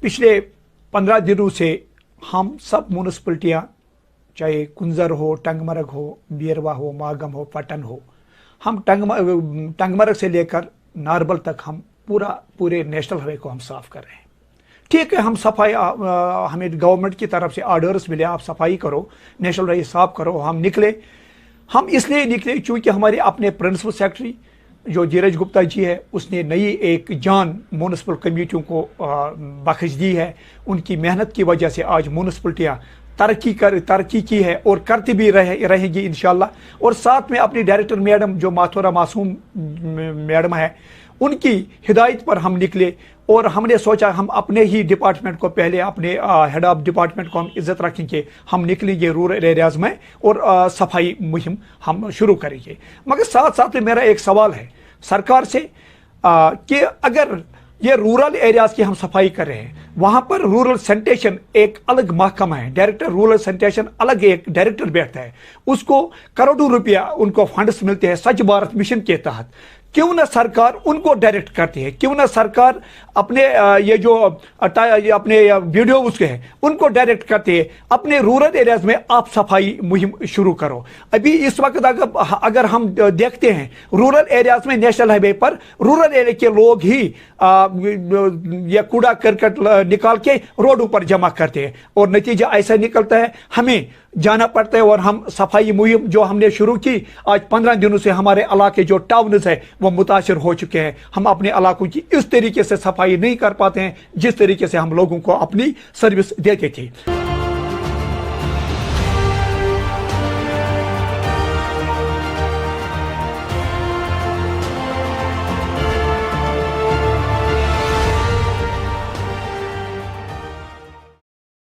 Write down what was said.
पिछले 15 दिनों से हम सब म्यूनसिपलिटियाँ, चाहे कुंजर हो, टंगमरग हो, बीरवा हो, मागम हो, पटन हो, हम टंगमरग से लेकर नारबल तक हम पूरे नेशनल हाईवे को हम साफ कर रहे हैं। ठीक है, हम सफाई, हमें गवर्नमेंट की तरफ से ऑर्डर्स मिले, आप सफाई करो, नेशनल हाईवे साफ करो। हम इसलिए निकले क्योंकि हमारे अपने प्रिंसिपल सेक्रेटरी जो धीरज गुप्ता जी है, उसने नई एक जान म्यूनसिपल कमेटियों को बख्श दी है। उनकी मेहनत की वजह से आज म्यूनसिपलिटियाँ तरक्की की है और करती भी रहेंगी इंशाल्लाह। और साथ में अपनी डायरेक्टर मैडम जो माथुरा मासूम मैडम है, उनकी हिदायत पर हम निकले और हमने सोचा हम अपने ही डिपार्टमेंट को, पहले अपने हेड ऑफ डिपार्टमेंट को हम इज्जत रखेंगे, हम निकलेंगे रूरल एरियाज़ में और सफाई मुहिम हम शुरू करेंगे। मगर साथ साथ में मेरा एक सवाल है सरकार से कि अगर ये रूरल एरियाज़ की हम सफाई कर रहे हैं, वहाँ पर रूरल सैनिटेशन एक अलग महकमा है, डायरेक्टर रूरल सैनिटेशन अलग एक डायरेक्टर बैठता है, उसको करोड़ों रुपया उनको फंड्स मिलते हैं स्वच्छ भारत मिशन के तहत। क्यों ना सरकार उनको डायरेक्ट करती है, क्यों ना सरकार अपने ये जो अपने वीडियो उसके हैं उनको डायरेक्ट करते हैं। अपने रूरल एरियाज में आप सफाई मुहिम शुरू करो। अभी इस वक्त अगर हम देखते हैं रूरल एरियाज में नेशनल हाईवे पर रूरल एरिया के लोग ही ये कूड़ा करकट निकाल के रोडों पर जमा करते हैं और नतीजा ऐसा निकलता है हमें जाना पड़ता है। और हम सफाई मुहिम जो हमने शुरू की, आज 15 दिनों से हमारे इलाके जो टाउन्स है वो मुतासर हो चुके हैं। हम अपने इलाकों की इस तरीके से सफाई नहीं कर पाते हैं जिस तरीके से हम लोगों को अपनी सर्विस देते थे।